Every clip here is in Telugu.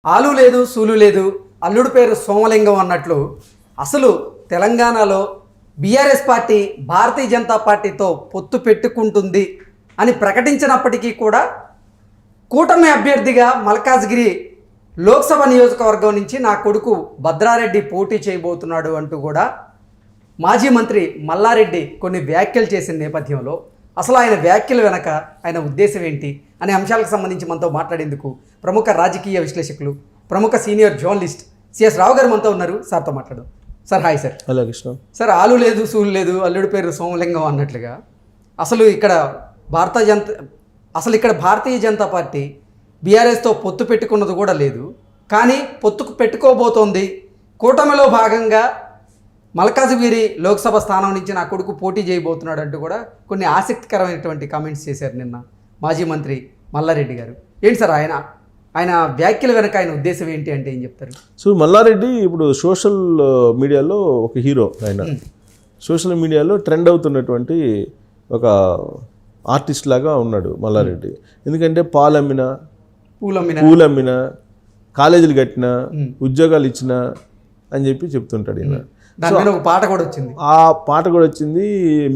ఆలు లేదు సూలు లేదు అల్లుడు పేరు సోమలింగం అన్నట్లు అసలు తెలంగాణలో బీఆర్ఎస్ పార్టీ భారతీయ జనతా పార్టీతో పొత్తు పెట్టుకుంటుంది అని ప్రకటించినప్పటికీ కూడా కూటమి అభ్యర్థిగా మల్కాజ్గిరి లోక్సభ నియోజకవర్గం నుంచి నా కొడుకు భద్రారెడ్డి పోటీ చేయబోతున్నాడు అంటూ కూడా మాజీ మంత్రి మల్లారెడ్డి కొన్ని వ్యాఖ్యలు చేసిన నేపథ్యంలో అసలు ఆయన వ్యాఖ్యల వెనక ఆయన ఉద్దేశం ఏంటి అనే అంశాలకు సంబంధించి మనతో మాట్లాడేందుకు ప్రముఖ రాజకీయ విశ్లేషకులు ప్రముఖ సీనియర్ జర్నలిస్ట్ సిఎస్ రావు గారు మనతో ఉన్నారు. సార్తో మాట్లాడడం. Sir hi sir. Hello Krishna. Sir ఆలు లేదు సూలు లేదు అల్లుడి పేరు సోమలింగం అన్నట్లుగా అసలు ఇక్కడ భారతీయ జనతా పార్టీ బీఆర్ఎస్తో పొత్తు పెట్టుకున్నది కూడా లేదు, కానీ పొత్తుకు పెట్టుకోబోతోంది. కూటమిలో భాగంగా మల్కాజ్గిరి లోక్సభ స్థానం నుంచి నా కొడుకు పోటీ చేయబోతున్నాడు అంటూ కూడా కొన్ని ఆసక్తికరమైనటువంటి కామెంట్స్ చేశారు నిన్న మాజీ మంత్రి మల్లారెడ్డి గారు. ఏంటి సార్ ఆయన వ్యాఖ్యల వెనక ఆయన ఉద్దేశం ఏంటి అంటే ఏం చెప్తారు? సో మల్లారెడ్డి ఇప్పుడు సోషల్ మీడియాలో ఒక హీరో. ఆయన సోషల్ మీడియాలో ట్రెండ్ అవుతున్నటువంటి ఒక ఆర్టిస్ట్ లాగా ఉన్నాడు మల్లారెడ్డి. ఎందుకంటే పూలమ్మిన కాలేజీలు కట్టినా ఉద్యోగాలు ఇచ్చినా అని చెప్పి చెప్తుంటాడు ఈయన. ఒక పాట కూడా వచ్చింది, ఆ పాట కూడా వచ్చింది,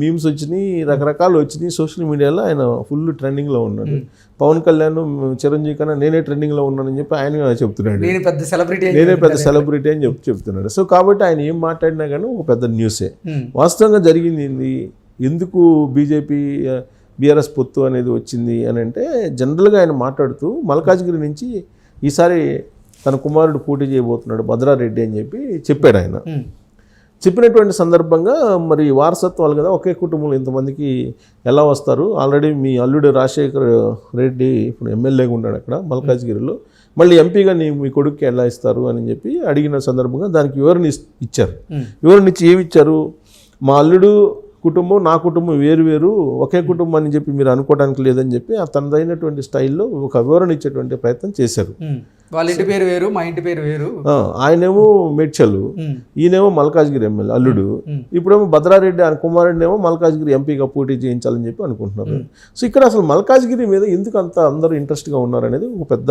మీమ్స్ వచ్చినాయి, రకరకాలు వచ్చినాయి. సోషల్ మీడియాలో ఆయన ఫుల్ ట్రెండింగ్లో ఉన్నాడు. పవన్ కళ్యాణ్ చిరంజీవి కన్నా నేనే ట్రెండింగ్లో ఉన్నానని చెప్పి ఆయన చెప్తున్నాడు. నేనే పెద్ద సెలబ్రిటీ అని చెప్తున్నాడు. సో కాబట్టి ఆయన ఏం మాట్లాడినా కానీ ఒక పెద్ద న్యూసే. వాస్తవంగా జరిగింది ఏంది, ఎందుకు బీఆర్ఎస్ పొత్తు అనేది వచ్చింది అని అంటే, జనరల్గా ఆయన మాట్లాడుతూ మల్కాజ్గిరి నుంచి ఈసారి తన కుమారుడు పోటీ చేయబోతున్నాడు భద్రారెడ్డి అని చెప్పి చెప్పాడు. ఆయన చెప్పినటువంటి సందర్భంగా మరి వారసత్వాలు కదా, ఒకే కుటుంబంలో ఇంతమందికి ఎలా వస్తారు? ఆల్రెడీ మీ అల్లుడు రాజశేఖర్ రెడ్డి ఇప్పుడు ఎమ్మెల్యేగా ఉన్నాడు అక్కడ మల్కాజ్గిరిలో, మళ్ళీ ఎంపీగా మీ కొడుకుకి ఎలా ఇస్తారు అని చెప్పి అడిగిన సందర్భంగా దానికి వివరణ ఇచ్చారు. వివరణ ఇచ్చి ఏమి ఇచ్చారు? మా అల్లుడు కుటుంబం నా కుటుంబం వేరు ఒకే కుటుంబం అని చెప్పి మీరు అనుకోవడానికి లేదని చెప్పి తనదైనటువంటి స్టైల్లో ఒక వివరణ ఇచ్చేటువంటి ప్రయత్నం చేశారు. వాళ్ళ ఇంటి పేరు వేరు, మా ఇంటి పేరు వేరు. ఆయనేమో మేడ్చల్, ఈయనేమో మల్కాజ్గిరి ఎమ్మెల్యే అల్లుడు. ఇప్పుడేమో భద్రారెడ్డి ఆయన కుమారుడిని ఏమో మల్కాజ్గిరి ఎంపీగా పోటీ చేయించాలని చెప్పి అనుకుంటున్నారు. సో ఇక్కడ అసలు మల్కాజ్గిరి మీద ఎందుకు అంత అందరూ ఇంట్రెస్ట్గా ఉన్నారనేది ఒక పెద్ద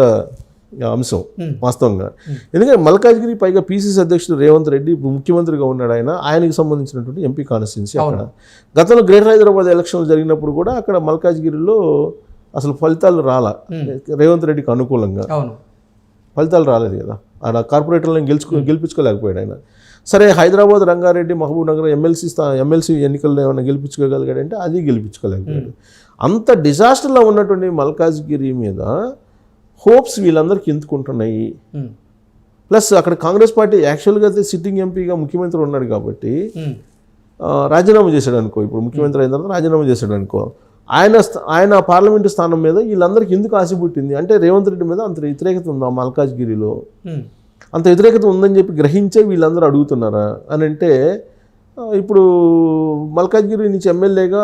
అంశం వాస్తవంగా. ఎందుకంటే మల్కాజ్గిరి పైగా పిసిసి అధ్యక్షుడు రేవంత్ రెడ్డి ఇప్పుడు ముఖ్యమంత్రిగా ఉన్నాడు. ఆయనకి సంబంధించినటువంటి ఎంపీ కాన్స్టిట్యున్సీ అక్కడ. గతంలో గ్రేటర్ హైదరాబాద్ ఎలక్షన్లు జరిగినప్పుడు కూడా అక్కడ మల్కాజ్గిరిలో అసలు ఫలితాలు రాలా, రేవంత్ రెడ్డికి అనుకూలంగా ఫలితాలు రాలేదు కదా. ఆడ కార్పొరేటర్లను గెలిపించుకోలేకపోయాడు ఆయన. సరే హైదరాబాద్ రంగారెడ్డి మహబూబ్ నగర్ ఎమ్మెల్సీ ఎన్నికల్లో ఏమైనా గెలిపించుకోగలిగాడంటే అది గెలిపించుకోలేకపోయాడు. అంత డిజాస్టర్లో ఉన్నటువంటి మల్కాజ్గిరి మీద హోప్స్ వీళ్ళందరికీ ఎందుకుంటున్నాయి. ప్లస్ అక్కడ కాంగ్రెస్ పార్టీ యాక్చువల్గా అయితే సిట్టింగ్ ఎంపీగా ముఖ్యమంత్రి ఉన్నాడు కాబట్టి రాజీనామా చేశాడు అనుకో. ఇప్పుడు ముఖ్యమంత్రి అయిన తర్వాత రాజీనామా చేశాడు అనుకో. ఆయన పార్లమెంటు స్థానం మీద వీళ్ళందరికీ ఎందుకు ఆశ పుట్టింది అంటే, రేవంత్ రెడ్డి మీద అంత వ్యతిరేకత ఉందా మల్కాజ్గిరిలో? అంత వ్యతిరేకత ఉందని చెప్పి గ్రహించే వీళ్ళందరూ అడుగుతున్నారా అని అంటే, ఇప్పుడు మల్కాజ్గిరి నుంచి ఎమ్మెల్యేగా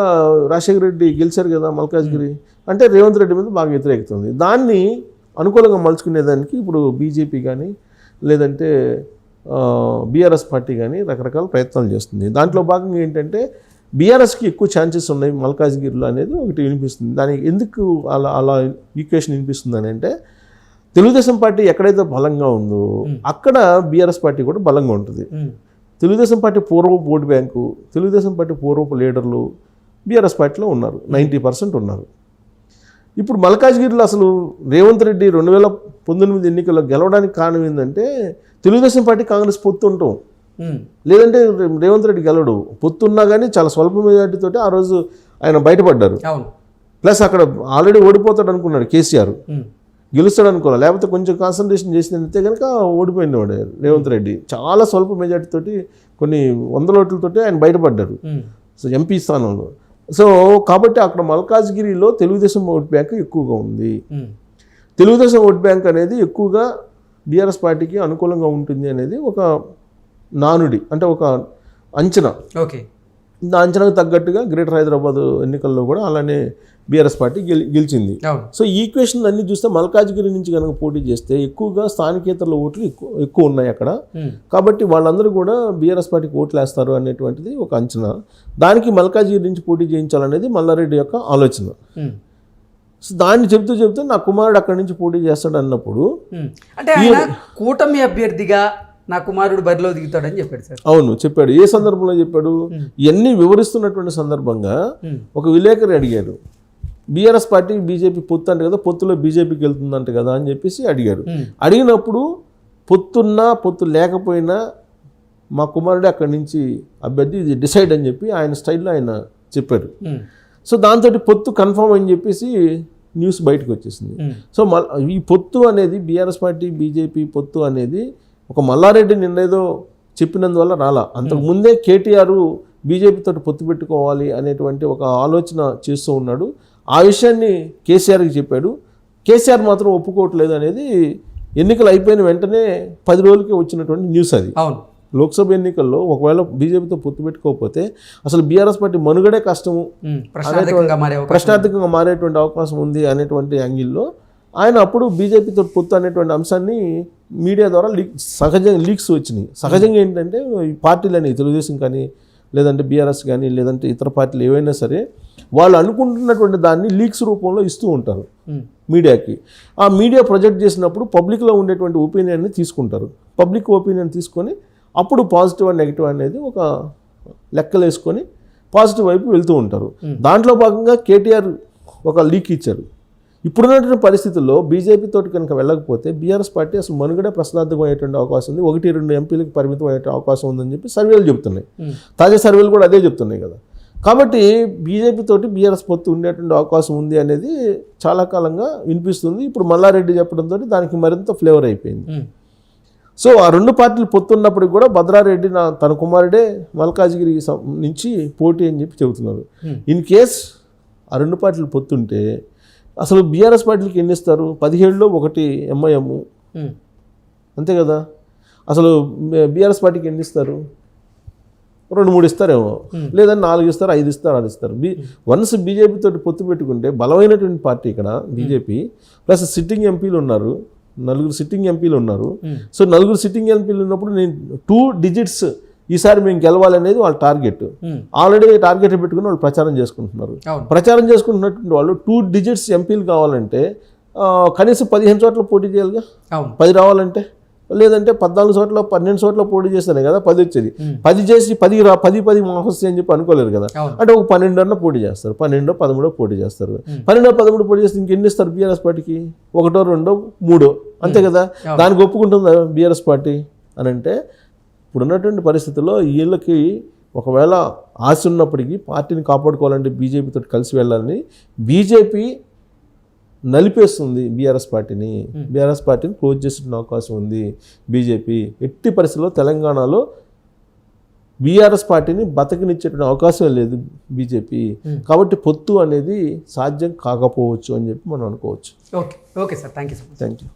రాజశేఖర రెడ్డి గెలిచారు కదా మల్కాజ్గిరి అంటే, రేవంత్ రెడ్డి మీద బాగా వ్యతిరేకత ఉంది. దాన్ని అనుకూలంగా మలుచుకునేదానికి ఇప్పుడు బీజేపీ కానీ లేదంటే బీఆర్ఎస్ పార్టీ కానీ రకరకాల ప్రయత్నాలు చేస్తుంది. దాంట్లో భాగంగా ఏంటంటే బీఆర్ఎస్కి ఎక్కువ ఛాన్సెస్ ఉన్నాయి మల్కాజ్గిరిలో అనేది ఒకటి వినిపిస్తుంది. దానికి ఎందుకు అలా ఈక్వేషన్ వినిపిస్తుంది అని అంటే, తెలుగుదేశం పార్టీ ఎక్కడైతే బలంగా ఉందో అక్కడ బీఆర్ఎస్ పార్టీ కూడా బలంగా ఉంటుంది. తెలుగుదేశం పార్టీ పూర్వపు ఓటు బ్యాంకు, తెలుగుదేశం పార్టీ పూర్వపు లీడర్లు బీఆర్ఎస్ పార్టీలో ఉన్నారు, 90% ఉన్నారు. ఇప్పుడు మల్కాజ్గిరిలో అసలు రేవంత్ రెడ్డి 2019 ఎన్నికల్లో గెలవడానికి కారణం ఏంటంటే, తెలుగుదేశం పార్టీ కాంగ్రెస్ పొత్తు ఉంటాం, లేదంటే రేవంత్ రెడ్డి గెలవడు. పొత్తున్నా కానీ చాలా స్వల్ప మెజార్టీతో ఆ రోజు ఆయన బయటపడ్డారు. ప్లస్ అక్కడ ఆల్రెడీ ఓడిపోతాడు అనుకున్నాడు కేసీఆర్, గెలుస్తాడు అనుకోవాలి, లేకపోతే కొంచెం కాన్సన్ట్రేషన్ చేసినంతే కనుక ఓడిపోయినవాడు రేవంత్ రెడ్డి. చాలా స్వల్ప మెజార్టీతోటి కొన్ని 100 ఓట్లతోటి ఆయన బయటపడ్డారు సో ఎంపీ స్థానంలో. సో కాబట్టి అక్కడ మల్కాజ్గిరిలో తెలుగుదేశం ఓట్ బ్యాంక్ ఎక్కువగా ఉంది. తెలుగుదేశం ఓట్ బ్యాంక్ అనేది ఎక్కువగా బీఆర్ఎస్ పార్టీకి అనుకూలంగా ఉంటుంది అనేది ఒక నానుడి, అంటే ఒక అంచనా. ఓకే, ఆ అంచనాకు తగ్గట్టుగా గ్రేటర్ హైదరాబాద్ ఎన్నికల్లో కూడా అలానే బీఆర్ఎస్ పార్టీ గెలిచింది. సో ఈ ఈక్వేషన్ అన్ని చూస్తే మల్కాజ్గిరి నుంచి కనుక పోటీ చేస్తే ఎక్కువగా స్థానికేతరుల ఓట్లు ఎక్కువ ఉన్నాయి అక్కడ. కాబట్టి వాళ్ళందరూ కూడా బీఆర్ఎస్ పార్టీకి ఓట్లు వేస్తారు అనేటువంటిది ఒక అంచనా. దానికి మల్కాజ్గిరి నుంచి పోటీ చేయించాలనేది మల్లారెడ్డి యొక్క ఆలోచన. సో దాన్ని చెప్తూ నా కుమారుడు అక్కడి నుంచి పోటీ చేస్తాడు అన్నప్పుడు అంటే ఆయన కూటమి అభ్యర్థిగా నా కుమారుడు బరిలో దిగుతాడని చెప్పాడు సార్. అవును చెప్పాడు. ఏ సందర్భంలో చెప్పాడు? ఇవన్నీ వివరిస్తున్నటువంటి సందర్భంగా ఒక విలేకరి అడిగాడు, బీఆర్ఎస్ పార్టీ బీజేపీ పొత్తు అంటే కదా, పొత్తులో బీజేపీకి వెళ్తుందంట కదా అని చెప్పేసి అడిగాడు. అడిగినప్పుడు పొత్తున్నా పొత్తు లేకపోయినా మా కుమారుడే అక్కడి నుంచి అభ్యర్థి, ఇది డిసైడ్ అని చెప్పి ఆయన స్టైల్లో ఆయన చెప్పాడు. సో దాంతో పొత్తు కన్ఫర్మ్ అని చెప్పేసి న్యూస్ బయటకు వచ్చేసింది. సో ఈ పొత్తు అనేది బీఆర్ఎస్ పార్టీ బీజేపీ పొత్తు అనేది ఒక మల్లారెడ్డి నిన్నేదో చెప్పినందువల్ల రాలా. అంతకుముందే కేటీఆర్ బీజేపీతో పొత్తు పెట్టుకోవాలి అనేటువంటి ఒక ఆలోచన చేస్తూ ఉన్నాడు. ఆ విషయాన్ని కేసీఆర్కి చెప్పాడు. కేసీఆర్ మాత్రం ఒప్పుకోవట్లేదు అనేది ఎన్నికలు అయిపోయిన వెంటనే 10 రోజులకే వచ్చినటువంటి న్యూస్ అది. అవును, లోక్సభ ఎన్నికల్లో ఒకవేళ బీజేపీతో పొత్తు పెట్టుకోకపోతే అసలు బీఆర్ఎస్ పార్టీ మనుగడే కష్టము, ప్రశ్నార్థకంగా మారేటువంటి అవకాశం ఉంది అనేటువంటి యాంగిల్లో ఆయన అప్పుడు బీజేపీతో పొత్తు అనేటువంటి అంశాన్ని మీడియా ద్వారా సహజంగా లీక్స్ వచ్చినాయి. సహజంగా ఏంటంటే ఈ పార్టీలని తెలుగుదేశం కానీ లేదంటే బీఆర్ఎస్ కానీ లేదంటే ఇతర పార్టీలు ఏవైనా సరే వాళ్ళు అనుకుంటున్నటువంటి దాన్ని లీక్స్ రూపంలో ఇస్తూ ఉంటారు మీడియాకి. ఆ మీడియా ప్రొజెక్ట్ చేసినప్పుడు పబ్లిక్లో ఉండేటువంటి ఒపీనియన్ని తీసుకుంటారు. పబ్లిక్ ఒపీనియన్ తీసుకొని అప్పుడు పాజిటివ్ అండ్ నెగిటివ్ అనేది ఒక లెక్కలు వేసుకొని పాజిటివ్ వైపు వెళ్తూ ఉంటారు. దాంట్లో భాగంగా కేటీఆర్ ఒక లీక్ ఇచ్చారు. ఇప్పుడున్నటువంటి పరిస్థితుల్లో బీజేపీతో కనుక వెళ్ళకపోతే బీఆర్ఎస్ పార్టీ అసలు మనుగడే ప్రశ్నార్థకం అయ్యేటువంటి అవకాశం ఉంది, 1-2 ఎంపీలకు పరిమితం అయ్యే అవకాశం ఉందని చెప్పి సర్వేలు చెప్తున్నాయి. తాజా సర్వేలు కూడా అదే చెప్తున్నాయి కదా. కాబట్టి బీజేపీ తోటి బీఆర్ఎస్ పొత్తు ఉండేటువంటి అవకాశం ఉంది అనేది చాలా కాలంగా వినిపిస్తుంది. ఇప్పుడు మల్లారెడ్డి చెప్పడంతో దానికి మరింత ఫ్లేవర్ అయిపోయింది. సో ఆ 2 పార్టీలు పొత్తు ఉన్నప్పటికి కూడా భద్రారెడ్డి తన కుమారుడే మల్కాజ్గిరి నుంచి పోటీ అని చెప్పి చెబుతున్నారు. ఇన్ కేస్ ఆ 2 పార్టీలు పొత్తుంటే అసలు బీఆర్ఎస్ పార్టీలకి ఎన్ని ఇస్తారు? 17లో 1 ఎంఐఎం అంతే కదా. అసలు బీఆర్ఎస్ పార్టీకి ఎన్ని ఇస్తారు? 2-3 ఇస్తారేమో, లేదని 4 ఇస్తారు, 5 ఇస్తారు, 6 ఇస్తారు. వన్స్ బీజేపీతో పొత్తు పెట్టుకుంటే బలమైనటువంటి పార్టీ ఇక్కడ బీజేపీ, ప్లస్ సిట్టింగ్ ఎంపీలు ఉన్నారు, 4 సిట్టింగ్ ఎంపీలు ఉన్నారు. సో 4 సిట్టింగ్ ఎంపీలు ఉన్నప్పుడు నేను 2 డిజిట్స్ ఈసారి మేము గెలవాలనేది వాళ్ళ టార్గెట్. ఆల్రెడీ టార్గెట్ పెట్టుకుని వాళ్ళు ప్రచారం చేసుకుంటున్నారు. ప్రచారం చేసుకుంటున్నటువంటి వాళ్ళు 2 డిజిట్స్ ఎంపీలు కావాలంటే కనీసం 15 చోట్ల పోటీ చేయాలిగా, 10 రావాలంటే. లేదంటే 14 చోట్ల 12 చోట్ల పోటీ చేస్తేనే కదా 10 వచ్చేది. 10 చేసి 10 వస్తాయి అని చెప్పి అనుకోలేరు కదా. అంటే ఒక 12 అన్న పోటీ చేస్తారు, 12, 13 పోటీ చేస్తారు. 12, 13 పోటీ చేస్తే ఇంకెన్ని ఇస్తారు బీఆర్ఎస్ పార్టీకి? 1, 2, 3 అంతే కదా. దానికి ఒప్పుకుంటుందా బీఆర్ఎస్ పార్టీ అని అంటే? ఇప్పుడున్నటువంటి పరిస్థితుల్లో వీళ్ళకి ఒకవేళ ఆశ ఉన్నప్పటికీ పార్టీని కాపాడుకోవాలంటే బీజేపీతో కలిసి వెళ్ళాలని బీజేపీ నలిపేస్తుంది బీఆర్ఎస్ పార్టీని. బీఆర్ఎస్ పార్టీని క్లోజ్ చేసే అవకాశం ఉంది బీజేపీ. ఎట్టి పరిస్థితుల్లో తెలంగాణలో బీఆర్ఎస్ పార్టీని బతకనిచ్చేటువంటి అవకాశం లేదు బీజేపీ. కాబట్టి పొత్తు అనేది సాధ్యం కాకపోవచ్చు అని చెప్పి మనం అనుకోవచ్చు. Okay sir, thank you.